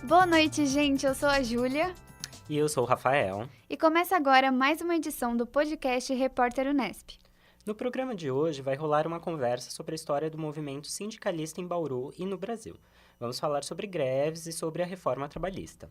Boa noite, gente. Eu sou a Júlia. E eu sou o Rafael. E começa agora mais uma edição do podcast Repórter Unesp. No programa de hoje vai rolar uma conversa sobre a história do movimento sindicalista em Bauru e no Brasil. Vamos falar sobre greves e sobre a reforma trabalhista.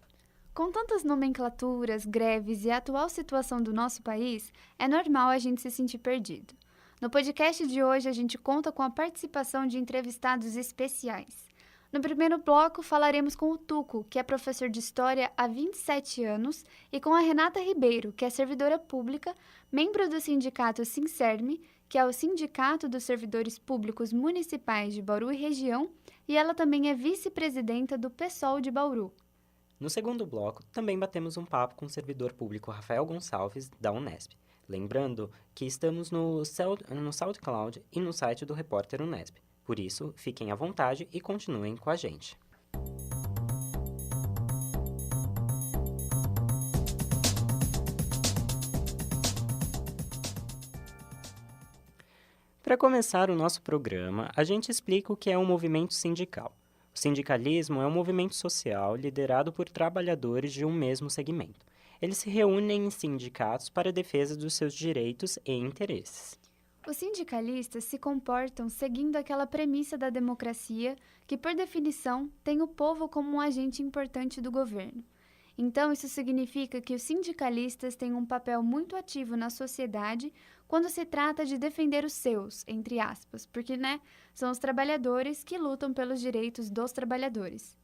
Com tantas nomenclaturas, greves e a atual situação do nosso país, é normal a gente se sentir perdido. No podcast de hoje, a gente conta com a participação de entrevistados especiais. No primeiro bloco, falaremos com o Tuco, que é professor de História há 27 anos, e com a Renata Ribeiro, que é servidora pública, membro do sindicato Sincerme, que é o Sindicato dos Servidores Públicos Municipais de Bauru e Região, e ela também é vice-presidenta do PSOL de Bauru. No segundo bloco, também batemos um papo com o servidor público Rafael Gonçalves, da Unesp. Lembrando que estamos no SoundCloud e no site do Repórter Unesp. Por isso, fiquem à vontade e continuem com a gente. Para começar o nosso programa, a gente explica o que é um movimento sindical. O sindicalismo é um movimento social liderado por trabalhadores de um mesmo segmento. Eles se reúnem em sindicatos para a defesa dos seus direitos e interesses. Os sindicalistas se comportam seguindo aquela premissa da democracia que, por definição, tem o povo como um agente importante do governo. Então, isso significa que os sindicalistas têm um papel muito ativo na sociedade quando se trata de defender os seus, entre aspas, porque, são os trabalhadores que lutam pelos direitos dos trabalhadores.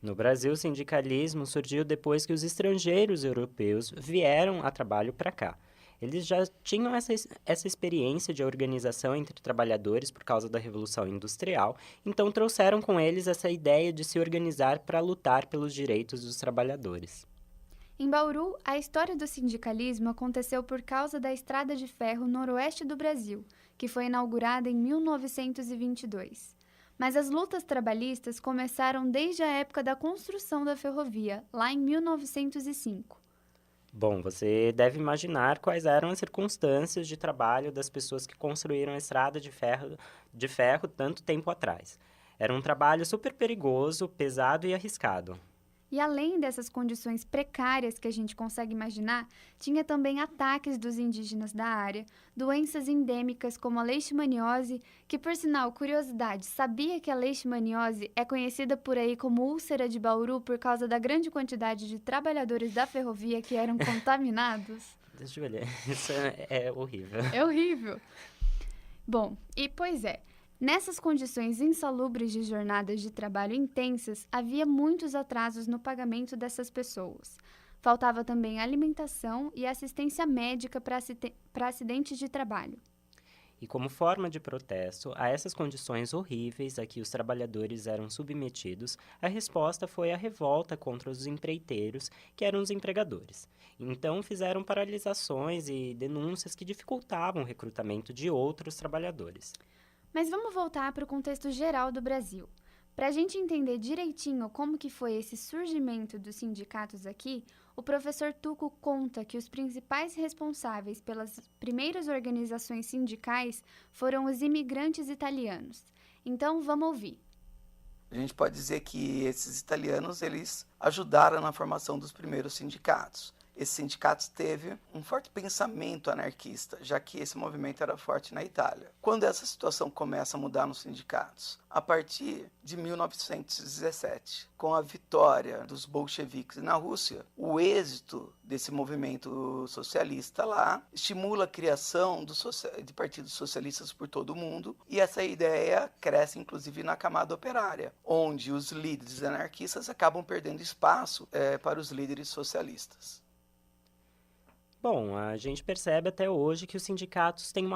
No Brasil, o sindicalismo surgiu depois que os estrangeiros europeus vieram a trabalho para cá. Eles já tinham essa experiência de organização entre trabalhadores por causa da Revolução Industrial, então trouxeram com eles essa ideia de se organizar para lutar pelos direitos dos trabalhadores. Em Bauru, a história do sindicalismo aconteceu por causa da Estrada de Ferro Noroeste do Brasil, que foi inaugurada em 1922. Mas as lutas trabalhistas começaram desde a época da construção da ferrovia, lá em 1905. Bom, você deve imaginar quais eram as circunstâncias de trabalho das pessoas que construíram a estrada de ferro tanto tempo atrás. Era um trabalho super perigoso, pesado e arriscado. E além dessas condições precárias que a gente consegue imaginar, tinha também ataques dos indígenas da área, doenças endêmicas como a leishmaniose, que, por sinal, curiosidade, sabia que a leishmaniose é conhecida por aí como úlcera de Bauru por causa da grande quantidade de trabalhadores da ferrovia que eram contaminados? Júlia, isso é horrível. É horrível. Bom, pois é. Nessas condições insalubres de jornadas de trabalho intensas, havia muitos atrasos no pagamento dessas pessoas. Faltava também alimentação e assistência médica para acidentes de trabalho. E como forma de protesto a essas condições horríveis a que os trabalhadores eram submetidos, a resposta foi a revolta contra os empreiteiros, que eram os empregadores. Então fizeram paralisações e denúncias que dificultavam o recrutamento de outros trabalhadores. Mas vamos voltar para o contexto geral do Brasil. Para a gente entender direitinho como que foi esse surgimento dos sindicatos aqui, o professor Tuco conta que os principais responsáveis pelas primeiras organizações sindicais foram os imigrantes italianos. Então, vamos ouvir. A gente pode dizer que esses italianos eles ajudaram na formação dos primeiros sindicatos. Esses sindicatos teve um forte pensamento anarquista, já que esse movimento era forte na Itália. Quando essa situação começa a mudar nos sindicatos? A partir de 1917, com a vitória dos bolcheviques na Rússia, o êxito desse movimento socialista lá estimula a criação de partidos socialistas por todo o mundo, e essa ideia cresce inclusive na camada operária, onde os líderes anarquistas acabam perdendo espaço para os líderes socialistas. Bom, a gente percebe até hoje que os sindicatos têm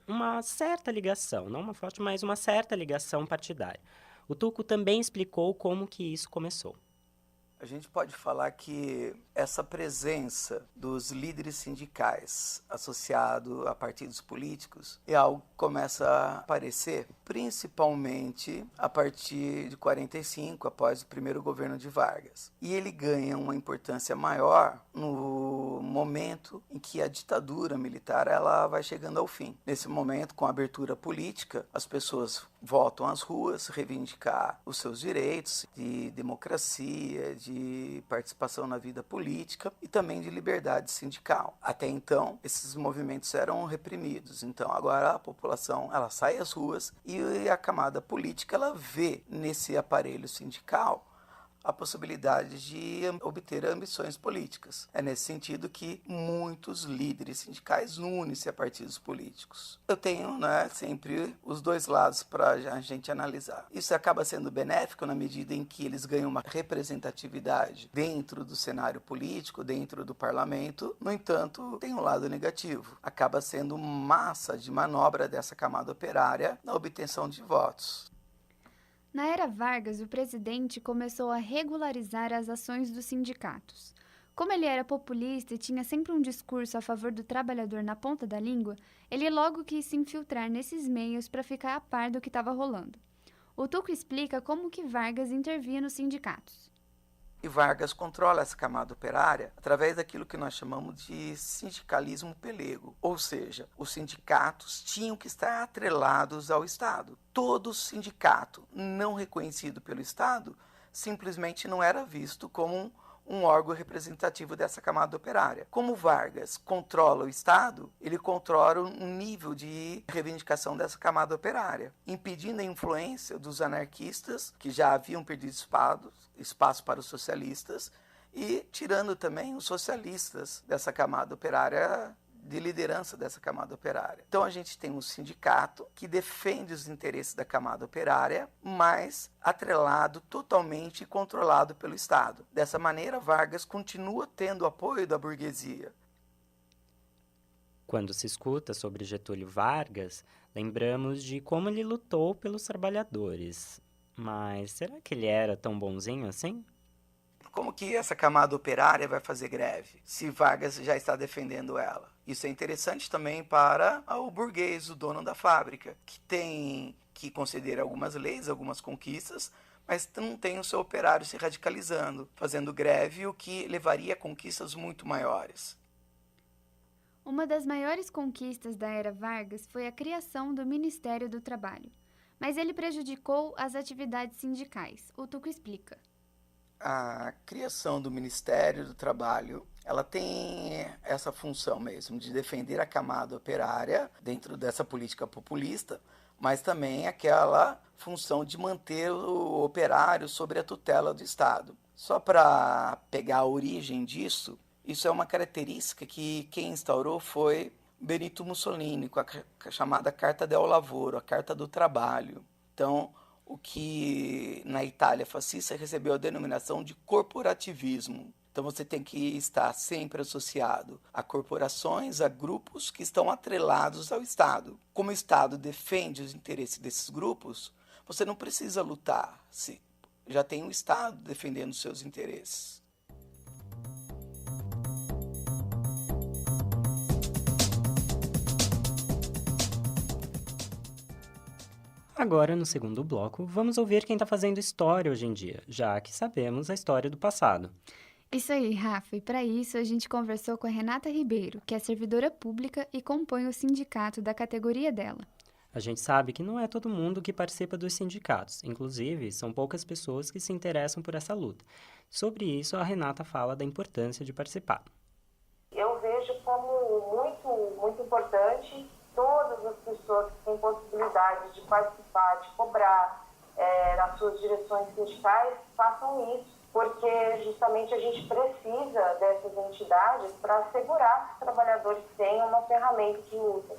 uma certa ligação, não uma forte, mas uma certa ligação partidária. O Tuco também explicou como que isso começou. A gente pode falar que essa presença dos líderes sindicais associado a partidos políticos é algo que começa a aparecer principalmente a partir de 45, após o primeiro governo de Vargas. E ele ganha uma importância maior no momento em que a ditadura militar ela vai chegando ao fim. Nesse momento, com a abertura política, as pessoas voltam às ruas reivindicar os seus direitos de democracia, de participação na vida política e também de liberdade sindical. Até então, esses movimentos eram reprimidos. Então, agora a população ela sai às ruas e a camada política ela vê nesse aparelho sindical a possibilidade de obter ambições políticas. É nesse sentido que muitos líderes sindicais unem-se a partidos políticos. Eu tenho sempre os dois lados para a gente analisar. Isso acaba sendo benéfico na medida em que eles ganham uma representatividade dentro do cenário político, dentro do parlamento. No entanto, tem um lado negativo. Acaba sendo massa de manobra dessa camada operária na obtenção de votos. Na era Vargas, o presidente começou a regularizar as ações dos sindicatos. Como ele era populista e tinha sempre um discurso a favor do trabalhador na ponta da língua, ele logo quis se infiltrar nesses meios para ficar a par do que estava rolando. O Tuco explica como que Vargas intervia nos sindicatos. E Vargas controla essa camada operária através daquilo que nós chamamos de sindicalismo pelego. Ou seja, os sindicatos tinham que estar atrelados ao Estado. Todo sindicato não reconhecido pelo Estado simplesmente não era visto como um órgão representativo dessa camada operária. Como Vargas controla o Estado, ele controla um nível de reivindicação dessa camada operária, impedindo a influência dos anarquistas, que já haviam perdido espaço para os socialistas, e tirando também os socialistas dessa camada operária, de liderança dessa camada operária. Então a gente tem um sindicato que defende os interesses da camada operária, mas atrelado totalmente e controlado pelo Estado. Dessa maneira, Vargas continua tendo apoio da burguesia. Quando se escuta sobre Getúlio Vargas, lembramos de como ele lutou pelos trabalhadores. Mas será que ele era tão bonzinho assim? Como que essa camada operária vai fazer greve, se Vargas já está defendendo ela? Isso é interessante também para o burguês, o dono da fábrica, que tem que conceder algumas leis, algumas conquistas, mas não tem o seu operário se radicalizando, fazendo greve, o que levaria a conquistas muito maiores. Uma das maiores conquistas da era Vargas foi a criação do Ministério do Trabalho, mas ele prejudicou as atividades sindicais. O Tuco explica. A criação do Ministério do Trabalho, ela tem essa função mesmo de defender a camada operária dentro dessa política populista, mas também aquela função de manter o operário sobre a tutela do Estado. Só para pegar a origem disso, isso é uma característica que quem instaurou foi Benito Mussolini, com a chamada Carta del Lavoro, a Carta do Trabalho. Então, o que na Itália fascista recebeu a denominação de corporativismo. Então você tem que estar sempre associado a corporações, a grupos que estão atrelados ao Estado. Como o Estado defende os interesses desses grupos, você não precisa lutar, já tem o Estado defendendo os seus interesses. Agora, no segundo bloco, vamos ouvir quem está fazendo história hoje em dia, já que sabemos a história do passado. Isso aí, Rafa, e para isso a gente conversou com a Renata Ribeiro, que é servidora pública e compõe o sindicato da categoria dela. A gente sabe que não é todo mundo que participa dos sindicatos, inclusive são poucas pessoas que se interessam por essa luta. Sobre isso, a Renata fala da importância de participar. Eu vejo como muito importante todas as pessoas que têm possibilidade de participar, de cobrar nas suas direções sindicais, façam isso, porque justamente a gente precisa dessas entidades para assegurar que os trabalhadores tenham uma ferramenta de luta.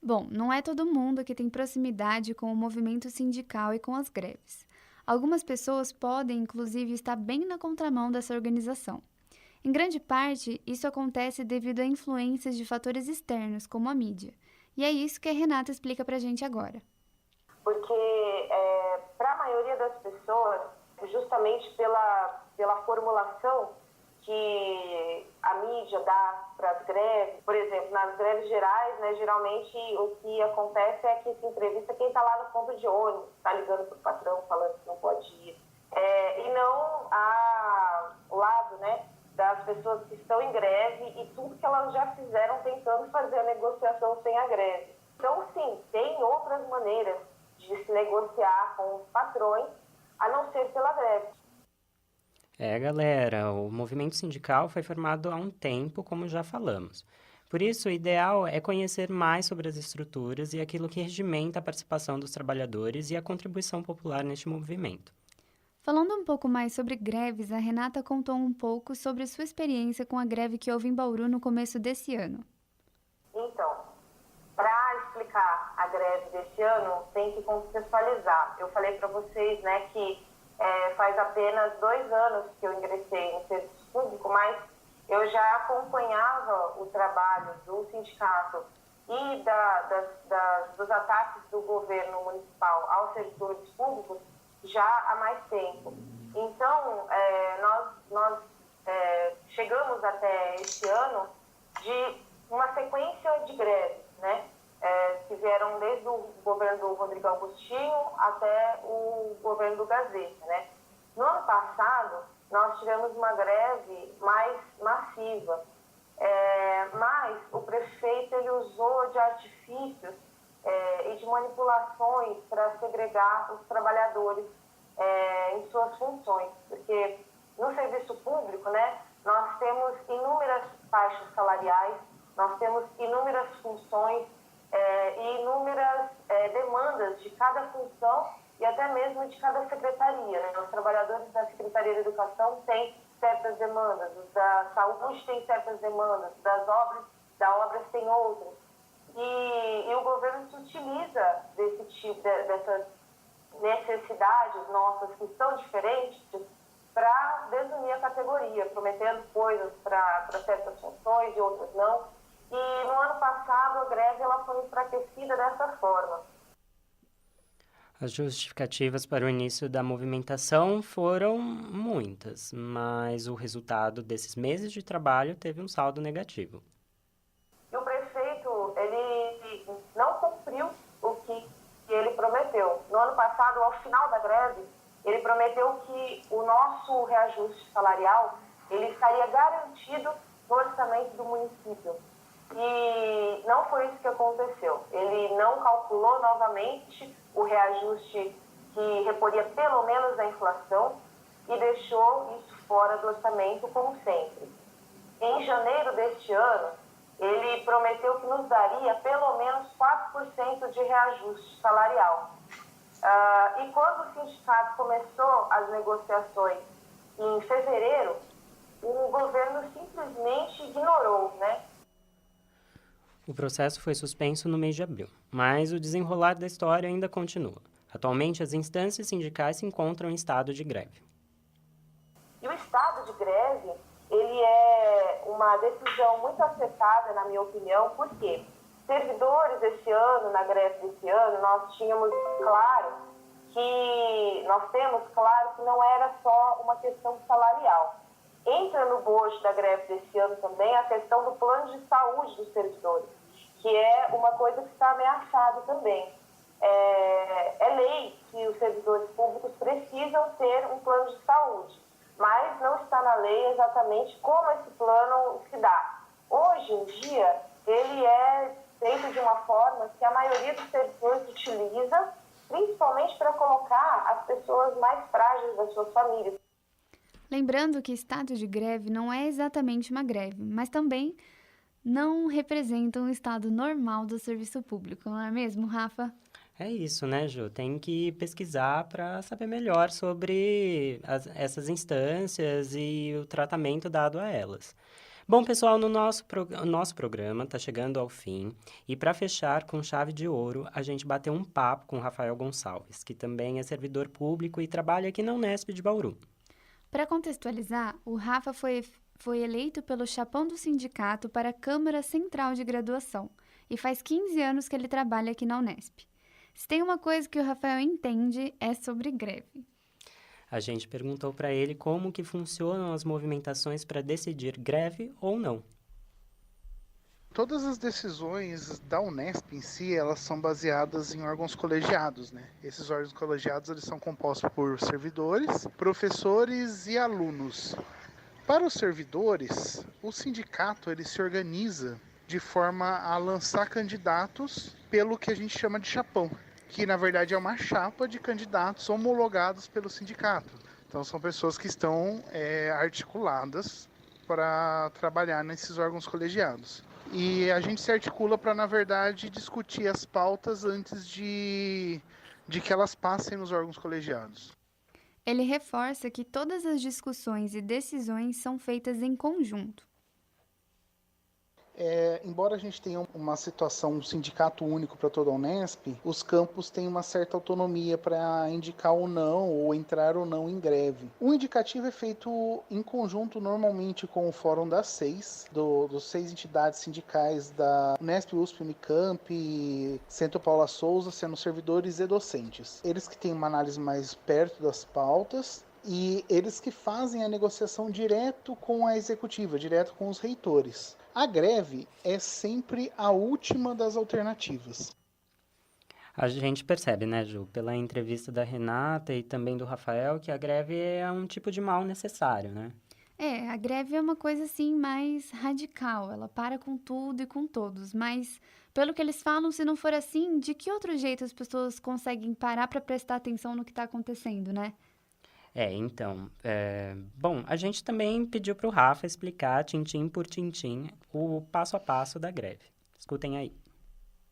Bom, não é todo mundo que tem proximidade com o movimento sindical e com as greves. Algumas pessoas podem, inclusive, estar bem na contramão dessa organização. Em grande parte, isso acontece devido a influências de fatores externos, como a mídia. E é isso que a Renata explica pra gente agora. Porque, para a maioria das pessoas, justamente pela formulação que a mídia dá para as greves. Por exemplo, nas greves gerais, né, geralmente o que acontece é que se entrevista quem está lá no ponto de ônibus, está ligando para o patrão falando que não pode ir. E não o lado, né, das pessoas que estão em greve e tudo que elas já fizeram tentando fazer a negociação sem a greve. Então, sim, tem outras maneiras de se negociar com os patrões, a não ser pela greve. Galera, o movimento sindical foi formado há um tempo, como já falamos. Por isso, o ideal é conhecer mais sobre as estruturas e aquilo que regimenta a participação dos trabalhadores e a contribuição popular neste movimento. Falando um pouco mais sobre greves, a Renata contou um pouco sobre sua experiência com a greve que houve em Bauru no começo desse ano. Então, para explicar a greve desse ano, tem que contextualizar. Eu falei para vocês, né, que faz apenas 2 anos que eu ingressei no serviço público, mas eu já acompanhava o trabalho do sindicato e dos ataques do governo municipal aos servidores públicos já há mais tempo. Então, nós chegamos até esse ano de uma sequência de greves, né? Que vieram desde o governo do Rodrigo Agostinho até o governo do Gazeta, né? No ano passado, nós tivemos uma greve mais massiva, mas o prefeito ele usou de artifícios e de manipulações para segregar os trabalhadores em suas funções, porque no serviço público, né, nós temos inúmeras faixas salariais, nós temos inúmeras funções e inúmeras demandas de cada função e até mesmo de cada secretaria, né? Os trabalhadores da Secretaria de Educação têm certas demandas, os da Saúde têm certas demandas, da obras tem outras. E o governo se utiliza desse tipo, dessas necessidades nossas que são diferentes para desunir a categoria, prometendo coisas para certas funções e outras não. E no ano passado a greve ela foi enfraquecida dessa forma. As justificativas para o início da movimentação foram muitas, mas o resultado desses meses de trabalho teve um saldo negativo. E o prefeito, ele não cumpriu o que ele prometeu. No ano passado, ao final da greve, ele prometeu que o nosso reajuste salarial ele estaria garantido no orçamento do município. E não foi isso que aconteceu. Ele não calculou novamente o reajuste que reporia pelo menos a inflação e deixou isso fora do orçamento, como sempre. Em janeiro deste ano, ele prometeu que nos daria pelo menos 4% de reajuste salarial. E quando o sindicato começou as negociações em fevereiro, o governo simplesmente ignorou, né? O processo foi suspenso no mês de abril, mas o desenrolar da história ainda continua. Atualmente, as instâncias sindicais se encontram em estado de greve. E o estado de greve, ele é uma decisão muito acertada, na minha opinião, porque servidores esse ano, na greve desse ano, nós temos claro que não era só uma questão salarial. Entra no bojo da greve desse ano também a questão do plano de saúde dos servidores, que é uma coisa que está ameaçada também. É lei que os servidores públicos precisam ter um plano de saúde, mas não está na lei exatamente como esse plano se dá. Hoje em dia, ele é feito de uma forma que a maioria dos servidores utiliza, principalmente para colocar as pessoas mais frágeis das suas famílias. Lembrando que estado de greve não é exatamente uma greve, mas também não representa um estado normal do serviço público, não é mesmo, Rafa? É isso, né, Ju? Tem que pesquisar para saber melhor sobre essas instâncias e o tratamento dado a elas. Bom, pessoal, o nosso programa está chegando ao fim e para fechar com chave de ouro, a gente bateu um papo com o Rafael Gonçalves, que também é servidor público e trabalha aqui na Unesp de Bauru. Para contextualizar, o Rafa foi eleito pelo chapão do sindicato para a Câmara Central de Graduação e faz 15 anos que ele trabalha aqui na Unesp. Se tem uma coisa que o Rafael entende, é sobre greve. A gente perguntou para ele como que funcionam as movimentações para decidir greve ou não. Todas as decisões da Unesp em si, elas são baseadas em órgãos colegiados, né? Esses órgãos colegiados, eles são compostos por servidores, professores e alunos. Para os servidores, o sindicato ele se organiza de forma a lançar candidatos pelo que a gente chama de chapão, que na verdade é uma chapa de candidatos homologados pelo sindicato. Então são pessoas que estão articuladas para trabalhar nesses órgãos colegiados. E a gente se articula para, na verdade, discutir as pautas antes de que elas passem nos órgãos colegiados. Ele reforça que todas as discussões e decisões são feitas em conjunto. Embora a gente tenha uma situação, um sindicato único para toda a Unesp, os campos têm uma certa autonomia para indicar ou não, ou entrar ou não em greve. O indicativo é feito em conjunto, normalmente com o Fórum das Seis, dos 6 entidades sindicais da Unesp, USP, Unicamp, Centro Paula Souza, sendo servidores e docentes. Eles que têm uma análise mais perto das pautas, e eles que fazem a negociação direto com a executiva, direto com os reitores. A greve é sempre a última das alternativas. A gente percebe, né, Ju, pela entrevista da Renata e também do Rafael, que a greve é um tipo de mal necessário, né? A greve é uma coisa assim mais radical, ela para com tudo e com todos, mas pelo que eles falam, se não for assim, de que outro jeito as pessoas conseguem parar para prestar atenção no que está acontecendo, né? Bom, a gente também pediu para o Rafa explicar, tintim por tintim, o passo a passo da greve. Escutem aí.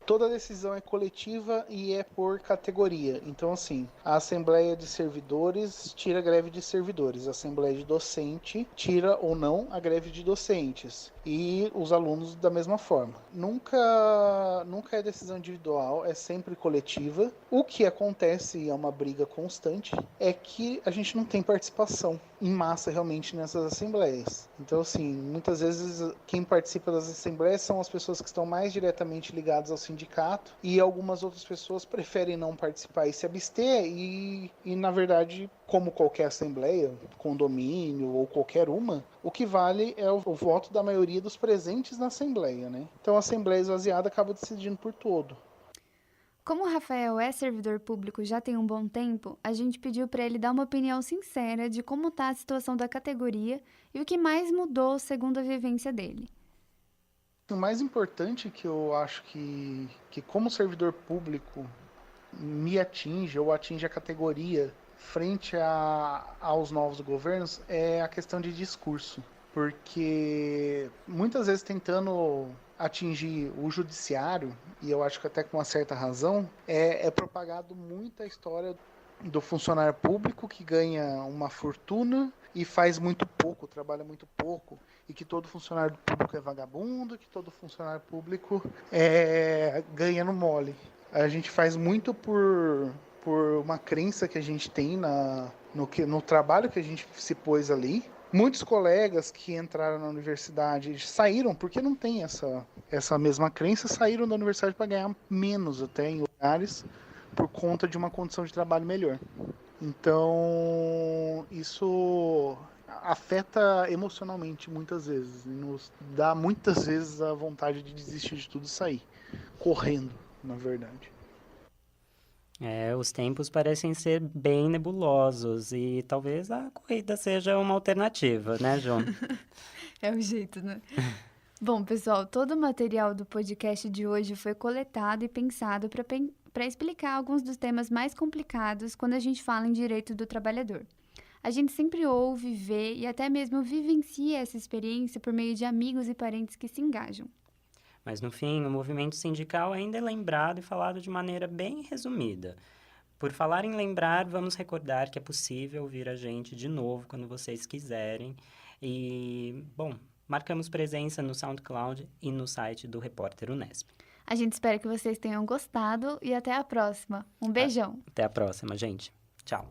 Toda decisão é coletiva e é por categoria. Então, assim, a Assembleia de Servidores tira a greve de servidores. A Assembleia de Docente tira ou não a greve de docentes. E os alunos da mesma forma. Nunca é decisão individual, é sempre coletiva. O que acontece, e é uma briga constante, é que a gente não tem participação em massa realmente nessas assembleias. Então, assim, muitas vezes quem participa das assembleias são as pessoas que estão mais diretamente ligadas ao sindicato e algumas outras pessoas preferem não participar e se abster e na verdade, como qualquer assembleia, condomínio ou qualquer uma, o que vale é o voto da maioria dos presentes na assembleia, né? Então a assembleia esvaziada acaba decidindo por todo. Como o Rafael é servidor público já tem um bom tempo, a gente pediu para ele dar uma opinião sincera de como está a situação da categoria e o que mais mudou segundo a vivência dele. O mais importante que eu acho que como servidor público me atinge ou atinge a categoria frente aos novos governos é a questão de discurso. Porque muitas vezes tentando atingir o judiciário, e eu acho que até com uma certa razão, é propagado muita história do funcionário público que ganha uma fortuna e faz muito pouco, trabalha muito pouco, e que todo funcionário público é vagabundo, que todo funcionário público ganha no mole. A gente faz muito por uma crença que a gente tem no trabalho que a gente se pôs ali. Muitos colegas que entraram na universidade saíram, porque não tem essa mesma crença, saíram da universidade para ganhar menos até em lugares, por conta de uma condição de trabalho melhor. Então, isso afeta emocionalmente muitas vezes, nos dá muitas vezes a vontade de desistir de tudo e sair, correndo, na verdade. Os tempos parecem ser bem nebulosos e talvez a corrida seja uma alternativa, né, João? É o jeito, né? Bom, pessoal, todo o material do podcast de hoje foi coletado e pensado para explicar alguns dos temas mais complicados quando a gente fala em direito do trabalhador. A gente sempre ouve, vê e até mesmo vivencia essa experiência por meio de amigos e parentes que se engajam. Mas, no fim, o movimento sindical ainda é lembrado e falado de maneira bem resumida. Por falar em lembrar, vamos recordar que é possível ouvir a gente de novo quando vocês quiserem. E, bom, marcamos presença no SoundCloud e no site do Repórter Unesp. A gente espera que vocês tenham gostado e até a próxima. Um beijão! Até a próxima, gente. Tchau!